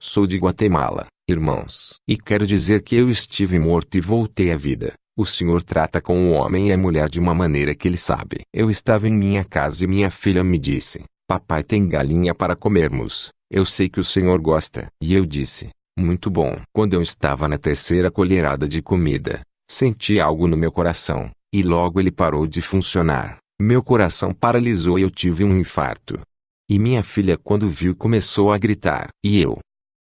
Sou de Guatemala, irmãos. E quero dizer que eu estive morto e voltei à vida. O Senhor trata com o homem e a mulher de uma maneira que ele sabe. Eu estava em minha casa e minha filha me disse: papai tem galinha para comermos. Eu sei que o Senhor gosta. E eu disse: muito bom. Quando eu estava na terceira colherada de comida, senti algo no meu coração, e logo ele parou de funcionar. Meu coração paralisou e eu tive um infarto. E minha filha, quando viu, começou a gritar. E eu,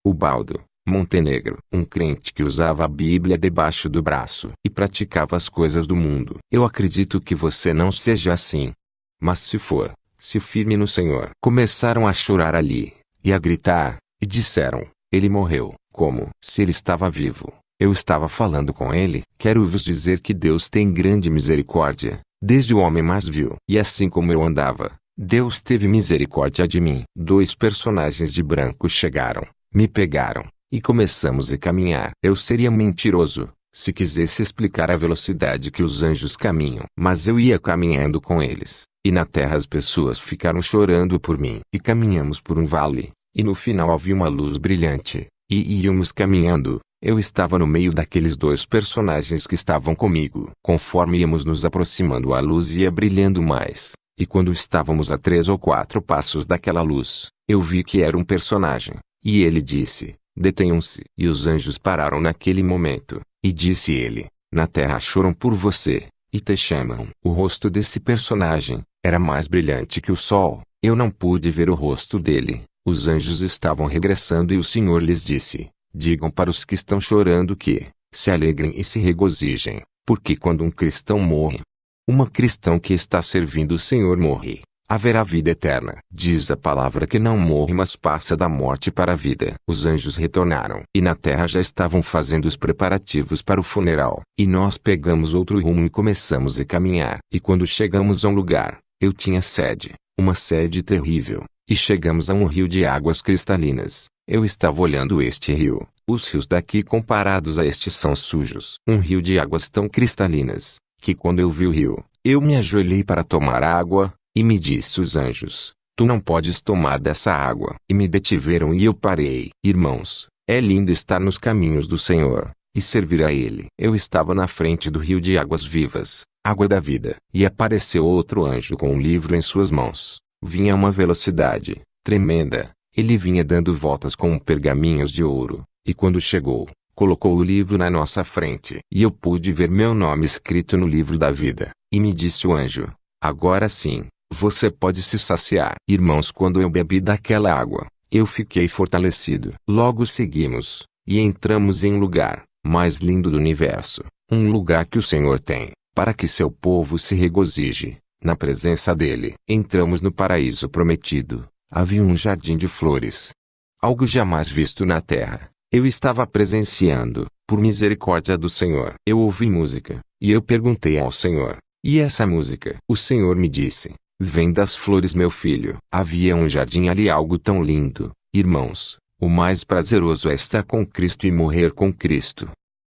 Ubaldo Montenegro, um crente que usava a Bíblia debaixo do braço e praticava as coisas do mundo. Eu acredito que você não seja assim. Mas se for, se firme no Senhor. Começaram a chorar ali, e a gritar, e disseram: ele morreu. Como se ele estava vivo? Eu estava falando com ele. Quero vos dizer que Deus tem grande misericórdia, desde o homem mais vil. E assim como eu andava, Deus teve misericórdia de mim. 2 personagens de branco chegaram, me pegaram, e começamos a caminhar. Eu seria mentiroso se quisesse explicar a velocidade que os anjos caminham. Mas eu ia caminhando com eles, e na terra as pessoas ficaram chorando por mim. E caminhamos por um vale, e no final havia uma luz brilhante, e íamos caminhando. Eu estava no meio daqueles 2 personagens que estavam comigo. Conforme íamos nos aproximando, a luz ia brilhando mais, e quando estávamos a 3 ou 4 passos daquela luz, eu vi que era um personagem, e ele disse: detenham-se. E os anjos pararam naquele momento, e disse ele: na terra choram por você, e te chamam. O rosto desse personagem era mais brilhante que o sol. Eu não pude ver o rosto dele. Os anjos estavam regressando e o Senhor lhes disse: digam para os que estão chorando que se alegrem e se regozijem, porque quando um cristão morre, uma cristã que está servindo o Senhor morre, haverá vida eterna. Diz a palavra que não morre, mas passa da morte para a vida. Os anjos retornaram, e na terra já estavam fazendo os preparativos para o funeral. E nós pegamos outro rumo e começamos a caminhar. E quando chegamos a um lugar, eu tinha sede, uma sede terrível, e chegamos a um rio de águas cristalinas. Eu estava olhando este rio. Os rios daqui comparados a este são sujos. Um rio de águas tão cristalinas, que quando eu vi o rio, eu me ajoelhei para tomar água, e me disse os anjos: tu não podes tomar dessa água. E me detiveram e eu parei. Irmãos, é lindo estar nos caminhos do Senhor, e servir a Ele. Eu estava na frente do rio de águas vivas, água da vida. E apareceu outro anjo com um livro em suas mãos. Vinha a uma velocidade tremenda. Ele vinha dando voltas com pergaminhos de ouro, e quando chegou, colocou o livro na nossa frente. E eu pude ver meu nome escrito no livro da vida. E me disse o anjo: agora sim, você pode se saciar. Irmãos, quando eu bebi daquela água, eu fiquei fortalecido. Logo seguimos, e entramos em um lugar mais lindo do universo, um lugar que o Senhor tem, para que seu povo se regozije na presença dele. Entramos no paraíso prometido. Havia um jardim de flores, algo jamais visto na terra. Eu estava presenciando, por misericórdia do Senhor. Eu ouvi música, e eu perguntei ao Senhor: e essa música? O Senhor me disse: vem das flores, meu filho. Havia um jardim ali, algo tão lindo. Irmãos, o mais prazeroso é estar com Cristo e morrer com Cristo.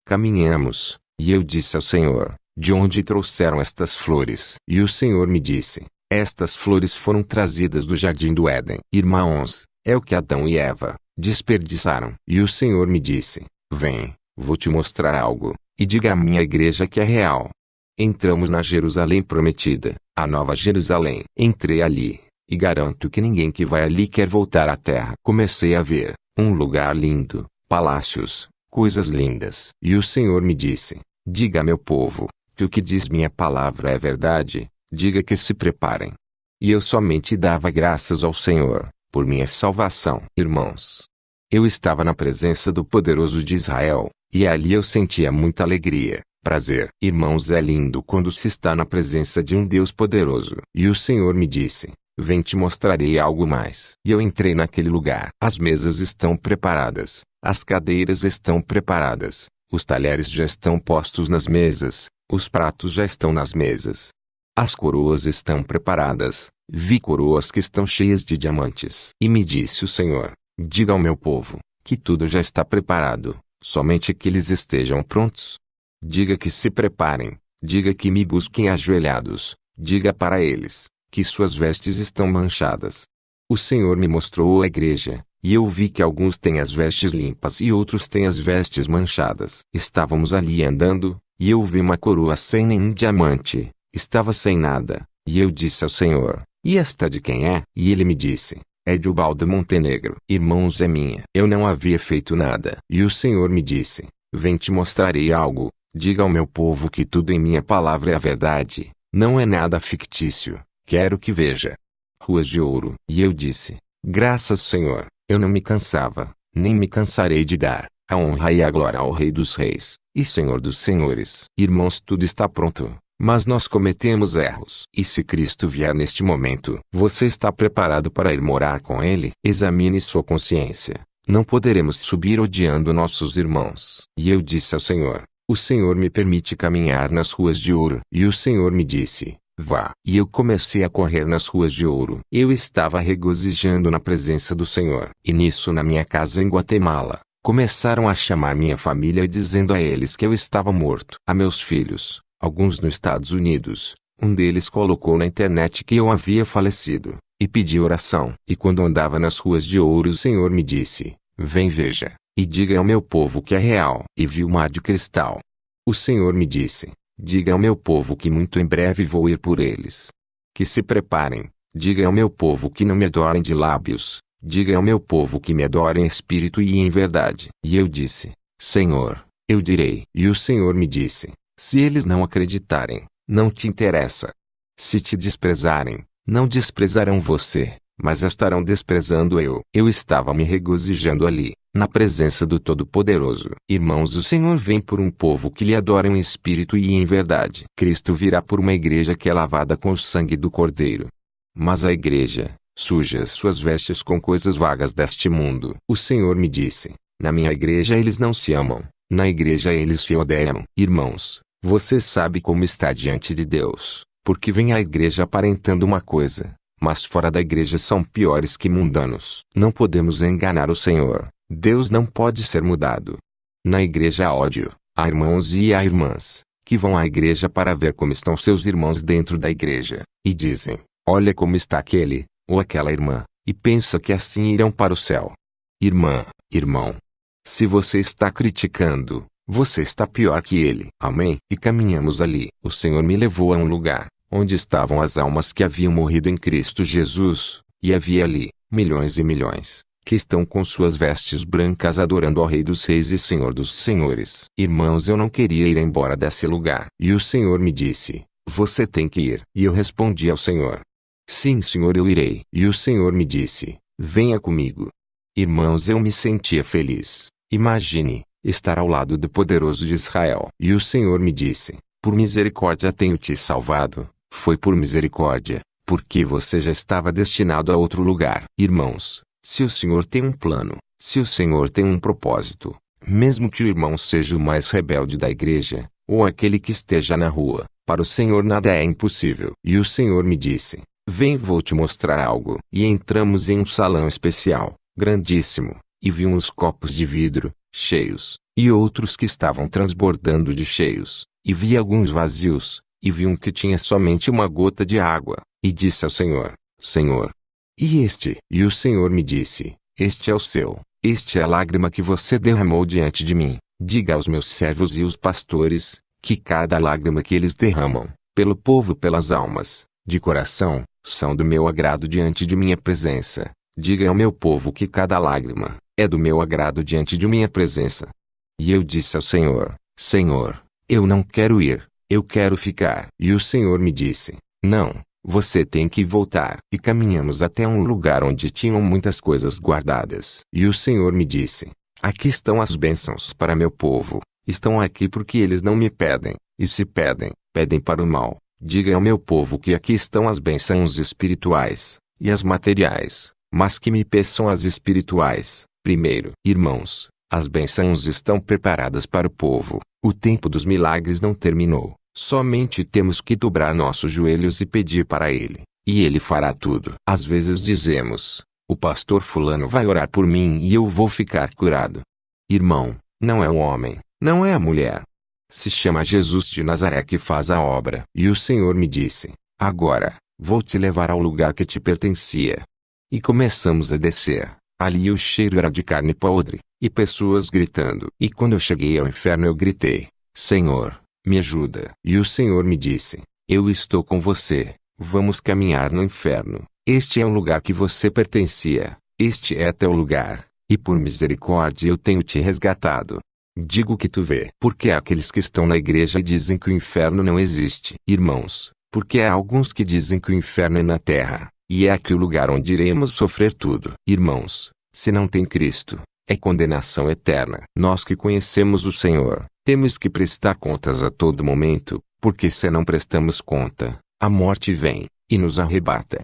Caminhamos, e eu disse ao Senhor: de onde trouxeram estas flores? E o Senhor me disse: estas flores foram trazidas do jardim do Éden. Irmãos, é o que Adão e Eva desperdiçaram. E o Senhor me disse: vem, vou te mostrar algo, e diga à minha igreja que é real. Entramos na Jerusalém prometida, a Nova Jerusalém. Entrei ali, e garanto que ninguém que vai ali quer voltar à terra. Comecei a ver um lugar lindo, palácios, coisas lindas. E o Senhor me disse: diga a meu povo que o que diz minha palavra é verdade. Diga que se preparem. E eu somente dava graças ao Senhor por minha salvação. Irmãos, eu estava na presença do poderoso de Israel, e ali eu sentia muita alegria, prazer. Irmãos, é lindo quando se está na presença de um Deus poderoso. E o Senhor me disse: vem, te mostrarei algo mais. E eu entrei naquele lugar. As mesas estão preparadas, as cadeiras estão preparadas, os talheres já estão postos nas mesas, os pratos já estão nas mesas. As coroas estão preparadas. Vi coroas que estão cheias de diamantes. E me disse o Senhor: diga ao meu povo que tudo já está preparado, somente que eles estejam prontos. Diga que se preparem, diga que me busquem ajoelhados, diga para eles que suas vestes estão manchadas. O Senhor me mostrou a igreja, e eu vi que alguns têm as vestes limpas e outros têm as vestes manchadas. Estávamos ali andando, e eu vi uma coroa sem nenhum diamante, estava sem nada, e eu disse ao Senhor: e esta de quem é? E ele me disse: é de Ubaldo Montenegro. Irmãos, é minha. Eu não havia feito nada. E o Senhor me disse: vem, te mostrarei algo. Diga ao meu povo que tudo em minha palavra é a verdade, não é nada fictício. Quero que veja. Ruas de ouro. E eu disse: graças, Senhor. Eu não me cansava, nem me cansarei de dar a honra e a glória ao Rei dos Reis e Senhor dos Senhores. Irmãos, tudo está pronto, mas nós cometemos erros. E se Cristo vier neste momento, você está preparado para ir morar com Ele? Examine sua consciência. Não poderemos subir odiando nossos irmãos. E eu disse ao Senhor: o Senhor me permite caminhar nas ruas de ouro. E o Senhor me disse: vá. E eu comecei a correr nas ruas de ouro. Eu estava regozijando na presença do Senhor. E nisso, na minha casa em Guatemala, começaram a chamar minha família dizendo a eles que eu estava morto. A meus filhos, alguns nos Estados Unidos, um deles colocou na internet que eu havia falecido, e pediu oração. E quando andava nas ruas de ouro, o Senhor me disse: vem, veja, e diga ao meu povo que é real. E vi o mar de cristal. O Senhor me disse: diga ao meu povo que muito em breve vou ir por eles. Que se preparem. Diga ao meu povo que não me adorem de lábios. Diga ao meu povo que me adorem em espírito e em verdade. E eu disse: Senhor, eu direi. E o Senhor me disse: se eles não acreditarem, não te interessa. Se te desprezarem, não desprezarão você, mas estarão desprezando eu. Eu estava me regozijando ali, na presença do Todo-Poderoso. Irmãos, o Senhor vem por um povo que lhe adora em espírito e em verdade. Cristo virá por uma igreja que é lavada com o sangue do Cordeiro. Mas a igreja suja as suas vestes com coisas vagas deste mundo. O Senhor me disse: na minha igreja eles não se amam, na igreja eles se odeiam. Irmãos, você sabe como está diante de Deus, porque vem à igreja aparentando uma coisa, mas fora da igreja são piores que mundanos. Não podemos enganar o Senhor. Deus não pode ser mudado. Na igreja há ódio, há irmãos e há irmãs, que vão à igreja para ver como estão seus irmãos dentro da igreja, e dizem: olha como está aquele, ou aquela irmã, e pensa que assim irão para o céu. Irmã, irmão, se você está criticando, você está pior que ele. Amém? E caminhamos ali. O Senhor me levou a um lugar, onde estavam as almas que haviam morrido em Cristo Jesus, e havia ali milhões e milhões, que estão com suas vestes brancas adorando ao Rei dos Reis e Senhor dos Senhores. Irmãos, eu não queria ir embora desse lugar. E o Senhor me disse: você tem que ir. E eu respondi ao Senhor: sim, Senhor, eu irei. E o Senhor me disse: venha comigo. Irmãos, eu me sentia feliz. Imagine, estar ao lado do poderoso de Israel. E o Senhor me disse: por misericórdia tenho te salvado. Foi por misericórdia, porque você já estava destinado a outro lugar. Irmãos, se o Senhor tem um plano, se o Senhor tem um propósito, mesmo que o irmão seja o mais rebelde da igreja, ou aquele que esteja na rua, para o Senhor nada é impossível. E o Senhor me disse: vem, vou te mostrar algo. E entramos em um salão especial, grandíssimo, e vi uns copos de vidro, cheios, e outros que estavam transbordando de cheios, e vi alguns vazios, e vi um que tinha somente uma gota de água, e disse ao Senhor: Senhor, e este? E o Senhor me disse: este é o seu, este é a lágrima que você derramou diante de mim. Diga aos meus servos e os pastores, que cada lágrima que eles derramam, pelo povo, pelas almas, de coração, são do meu agrado diante de minha presença. Diga ao meu povo que cada lágrima é do meu agrado diante de minha presença. E eu disse ao Senhor: Senhor, eu não quero ir, eu quero ficar. E o Senhor me disse: não, você tem que voltar. E caminhamos até um lugar onde tinham muitas coisas guardadas. E o Senhor me disse: aqui estão as bênçãos para meu povo. Estão aqui porque eles não me pedem, e se pedem, pedem para o mal. Diga ao meu povo que aqui estão as bênçãos espirituais, e as materiais, mas que me peçam as espirituais primeiro. Irmãos, as bênçãos estão preparadas para o povo. O tempo dos milagres não terminou. Somente temos que dobrar nossos joelhos e pedir para Ele, e Ele fará tudo. Às vezes dizemos: o pastor fulano vai orar por mim e eu vou ficar curado. Irmão, não é o homem, não é a mulher. Se chama Jesus de Nazaré que faz a obra. E o Senhor me disse: agora, vou te levar ao lugar que te pertencia. E começamos a descer, Ali o cheiro era de carne podre, e pessoas gritando. E quando eu cheguei ao inferno eu gritei: Senhor, me ajuda. E o Senhor me disse: eu estou com você, vamos caminhar no inferno. Este é o lugar que você pertencia, este é teu lugar, e por misericórdia eu tenho te resgatado. Digo que tu vê. Porque há aqueles que estão na igreja e dizem que o inferno não existe. Irmãos, porque há alguns que dizem que o inferno é na terra, e é aqui o lugar onde iremos sofrer tudo. Irmãos, se não tem Cristo, é condenação eterna. Nós que conhecemos o Senhor, temos que prestar contas a todo momento, porque se não prestamos conta, a morte vem, e nos arrebata.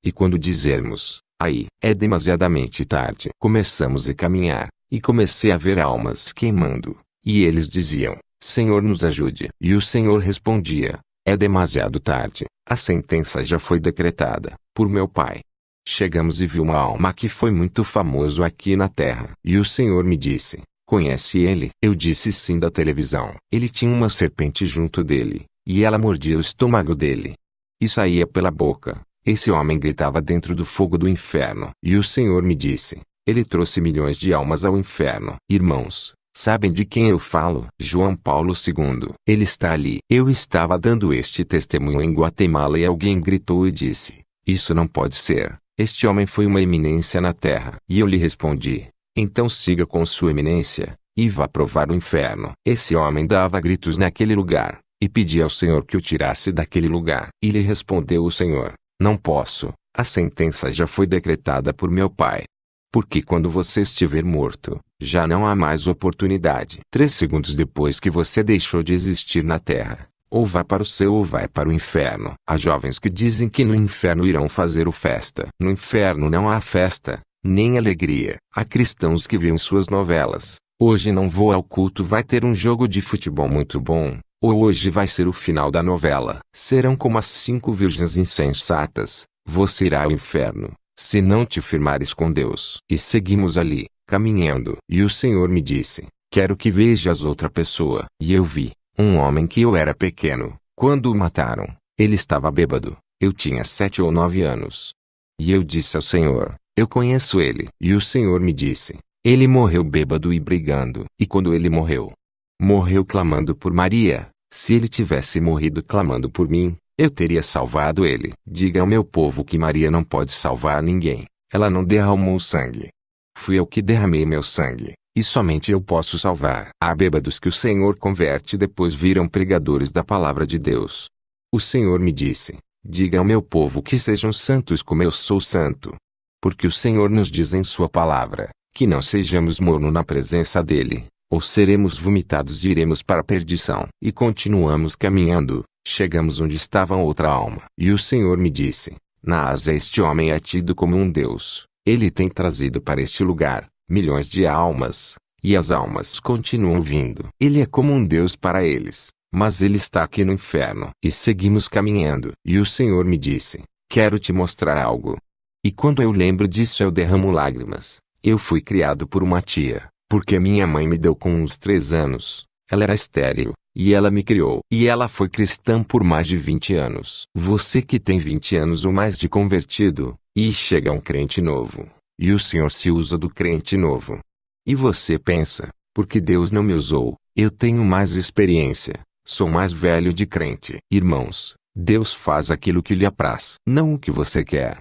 E quando dizermos, aí, é demasiadamente tarde, começamos a caminhar, e comecei a ver almas queimando, e eles diziam: Senhor, nos ajude. E o Senhor respondia: é demasiado tarde, a sentença já foi decretada, por meu Pai. Chegamos e vi uma alma que foi muito famoso aqui na terra. E o Senhor me disse: conhece ele? Eu disse sim, da televisão. Ele tinha uma serpente junto dele, e ela mordia o estômago dele. E saía pela boca. Esse homem gritava dentro do fogo do inferno. E o Senhor me disse: ele trouxe milhões de almas ao inferno. Irmãos, sabem de quem eu falo? João Paulo II. Ele está ali. Eu estava dando este testemunho em Guatemala e alguém gritou e disse: isso não pode ser. Este homem foi uma eminência na terra. E eu lhe respondi: então siga com sua eminência, e vá provar o inferno. Esse homem dava gritos naquele lugar, e pedia ao Senhor que o tirasse daquele lugar. E lhe respondeu o Senhor: não posso, a sentença já foi decretada por meu Pai. Porque quando você estiver morto, já não há mais oportunidade. 3 segundos depois que você deixou de existir na terra, ou vai para o céu ou vai para o inferno. Há jovens que dizem que no inferno irão fazer festa. No inferno não há festa, nem alegria. Há cristãos que veem suas novelas: hoje não vou ao culto, vai ter um jogo de futebol muito bom. Ou hoje vai ser o final da novela. Serão como as 5 virgens insensatas. Você irá ao inferno, se não te firmares com Deus. E seguimos ali, caminhando. E o Senhor me disse: quero que vejas outra pessoa. E eu vi um homem que eu era pequeno. Quando o mataram, ele estava bêbado. Eu tinha 7 ou 9 anos. E eu disse ao Senhor: eu conheço ele. E o Senhor me disse: ele morreu bêbado e brigando. E quando ele morreu, morreu clamando por Maria. Se ele tivesse morrido clamando por mim, eu teria salvado ele. Diga ao meu povo que Maria não pode salvar ninguém. Ela não derramou sangue. Fui eu que derramei meu sangue, e somente eu posso salvar. Há bêbados que o Senhor converte e depois viram pregadores da palavra de Deus. O Senhor me disse: diga ao meu povo que sejam santos como eu sou santo. Porque o Senhor nos diz em sua palavra, que não sejamos morno na presença dele, ou seremos vomitados e iremos para a perdição. E continuamos caminhando. Chegamos onde estava outra alma. E o Senhor me disse: na Ásia este homem é tido como um Deus. Ele tem trazido para este lugar milhões de almas, e as almas continuam vindo. Ele é como um Deus para eles, mas ele está aqui no inferno. E seguimos caminhando. E o Senhor me disse: quero te mostrar algo. E quando eu lembro disso eu derramo lágrimas. Eu fui criado por uma tia, porque minha mãe me deu com uns 3 anos. Ela era estéril, e ela me criou. E ela foi cristã por mais de 20 anos. Você que tem 20 anos ou mais de convertido, e chega um crente novo, e o Senhor se usa do crente novo. E você pensa: porque Deus não me usou? Eu tenho mais experiência, sou mais velho de crente. Irmãos, Deus faz aquilo que lhe apraz, não o que você quer.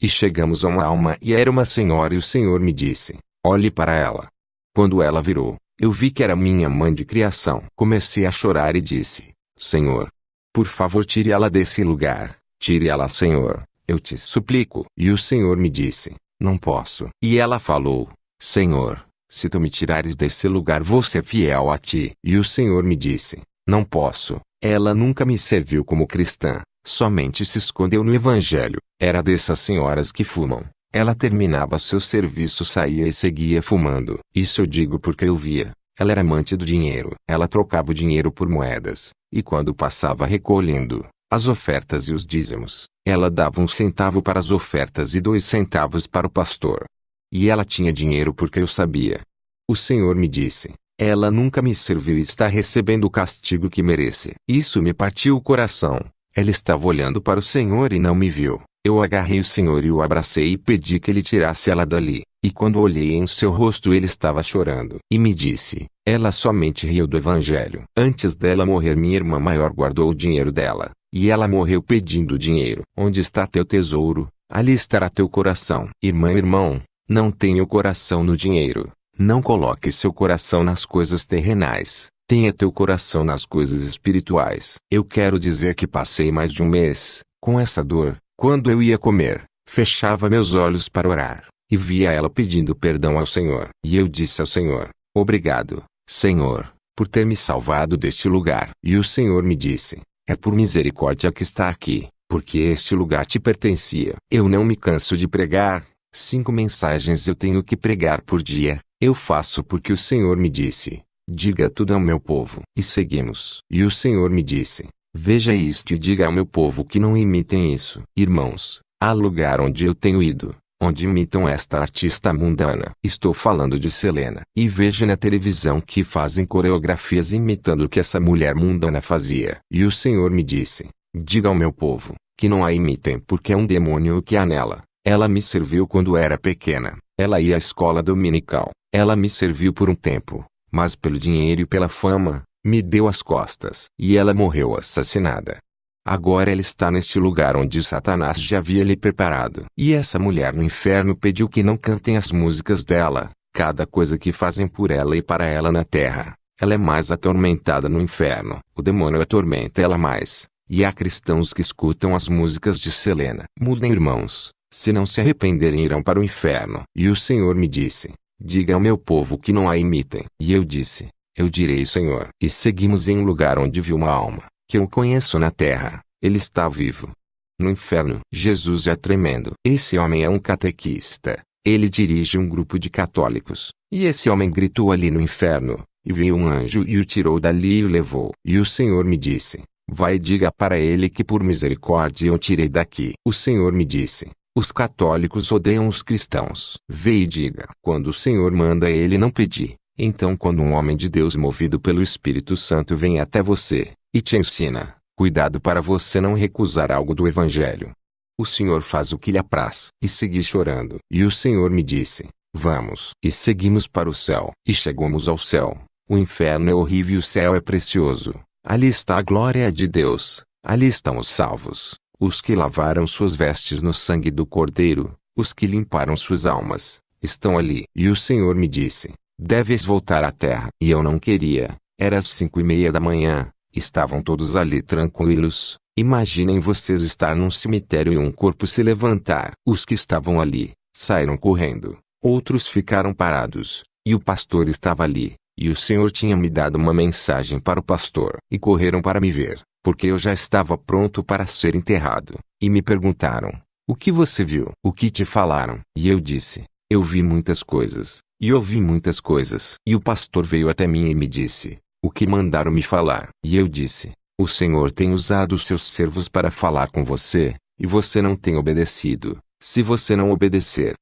E chegamos a uma alma e era uma senhora e o Senhor me disse: olhe para ela. Quando ela virou, eu vi que era minha mãe de criação. Comecei a chorar e disse: Senhor, por favor tire ela desse lugar. Tire ela, Senhor, eu te suplico. E o Senhor me disse: não posso. E ela falou: Senhor, se tu me tirares desse lugar vou ser fiel a ti. E o Senhor me disse: não posso. Ela nunca me serviu como cristã, somente se escondeu no Evangelho. Era dessas senhoras que fumam. Ela terminava seu serviço, saía e seguia fumando. Isso eu digo porque eu via. Ela era amante do dinheiro. Ela trocava o dinheiro por moedas, e quando passava recolhendo as ofertas e os dízimos, ela dava 1 centavo para as ofertas e 2 centavos para o pastor. E ela tinha dinheiro porque eu sabia. O Senhor me disse: ela nunca me serviu e está recebendo o castigo que merece. Isso me partiu o coração. Ela estava olhando para o Senhor e não me viu. Eu agarrei o Senhor e o abracei e pedi que ele tirasse ela dali. E quando olhei em seu rosto ele estava chorando. E me disse, ela somente riu do evangelho. Antes dela morrer minha irmã maior guardou o dinheiro dela. E ela morreu pedindo dinheiro. Onde está teu tesouro, ali estará teu coração. Irmão, não tenha o coração no dinheiro. Não coloque seu coração nas coisas terrenais. Tenha teu coração nas coisas espirituais. Eu quero dizer que passei mais de um mês com essa dor. Quando eu ia comer, fechava meus olhos para orar. E via ela pedindo perdão ao Senhor. E eu disse ao Senhor, obrigado, Senhor, por ter me salvado deste lugar. E o Senhor me disse, é por misericórdia que está aqui, porque este lugar te pertencia. Eu não me canso de pregar, 5 mensagens eu tenho que pregar por dia. Eu faço porque o Senhor me disse, diga tudo ao meu povo. E seguimos. E o Senhor me disse, veja isto e diga ao meu povo que não imitem isso. Irmãos, há lugar onde eu tenho ido, onde imitam esta artista mundana. Estou falando de Selena. E vejo na televisão que fazem coreografias imitando o que essa mulher mundana fazia. E o Senhor me disse, diga ao meu povo, que não a imitem porque é um demônio que há nela. Ela me serviu quando era pequena. Ela ia à escola dominical. Ela me serviu por um tempo, mas pelo dinheiro e pela fama, me deu as costas. E ela morreu assassinada. Agora ela está neste lugar onde Satanás já havia lhe preparado. E essa mulher no inferno pediu que não cantem as músicas dela, cada coisa que fazem por ela e para ela na terra. Ela é mais atormentada no inferno. O demônio atormenta ela mais. E há cristãos que escutam as músicas de Selena. Mudem, irmãos, se não se arrependerem irão para o inferno. E o Senhor me disse, diga ao meu povo que não a imitem. E eu disse, eu direi, Senhor. E seguimos em um lugar onde vi uma alma que eu conheço na terra. Ele está vivo. No inferno, Jesus é tremendo. Esse homem é um catequista. Ele dirige um grupo de católicos. E esse homem gritou ali no inferno. E veio um anjo e o tirou dali e o levou. E o Senhor me disse, vai e diga para ele que por misericórdia eu tirei daqui. O Senhor me disse, os católicos odeiam os cristãos. Vê e diga. Quando o Senhor manda ele não pedir. Então quando um homem de Deus movido pelo Espírito Santo vem até você e te ensina, cuidado para você não recusar algo do Evangelho. O Senhor faz o que lhe apraz. E segui chorando. E o Senhor me disse, vamos. E seguimos para o céu. E chegamos ao céu. O inferno é horrível e o céu é precioso. Ali está a glória de Deus. Ali estão os salvos, os que lavaram suas vestes no sangue do Cordeiro, os que limparam suas almas, estão ali. E o Senhor me disse, deves voltar à terra. E eu não queria. Era às 5:30 da manhã. Estavam todos ali tranquilos. Imaginem vocês estar num cemitério e um corpo se levantar. Os que estavam ali, saíram correndo. Outros ficaram parados. E o pastor estava ali. E o Senhor tinha me dado uma mensagem para o pastor. E correram para me ver, porque eu já estava pronto para ser enterrado. E me perguntaram, o que você viu? O que te falaram? E eu disse, eu vi muitas coisas. E ouvi muitas coisas. E o pastor veio até mim e me disse, o que mandaram me falar? E eu disse, o Senhor tem usado os seus servos para falar com você, e você não tem obedecido. Se você não obedecer,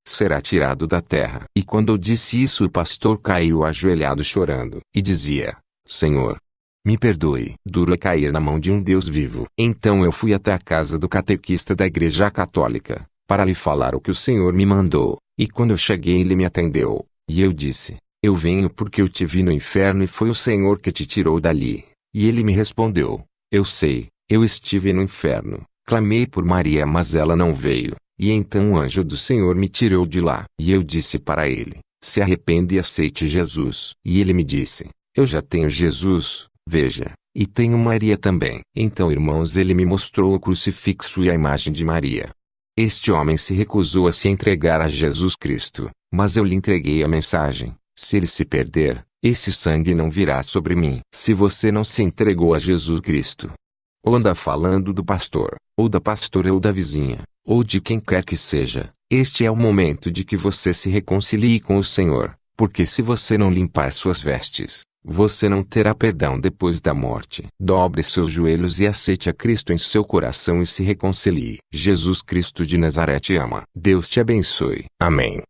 será tirado da terra. E quando eu disse isso o pastor caiu ajoelhado chorando. E dizia, Senhor, me perdoe. Duro é cair na mão de um Deus vivo. Então eu fui até a casa do catequista da igreja católica, para lhe falar o que o Senhor me mandou. E quando eu cheguei ele me atendeu. E eu disse, eu venho porque eu te vi no inferno e foi o Senhor que te tirou dali. E ele me respondeu, eu sei, eu estive no inferno. Clamei por Maria mas ela não veio. E então o anjo do Senhor me tirou de lá. E eu disse para ele, se arrependa e aceite Jesus. E ele me disse, eu já tenho Jesus, veja, e tenho Maria também. Então irmãos ele me mostrou o crucifixo e a imagem de Maria. Este homem se recusou a se entregar a Jesus Cristo, mas eu lhe entreguei a mensagem. Se ele se perder, esse sangue não virá sobre mim. Se você não se entregou a Jesus Cristo, ou anda falando do pastor, ou da pastora ou da vizinha, ou de quem quer que seja, este é o momento de que você se reconcilie com o Senhor, porque se você não limpar suas vestes, você não terá perdão depois da morte. Dobre seus joelhos e aceite a Cristo em seu coração e se reconcilie. Jesus Cristo de Nazaré te ama. Deus te abençoe. Amém.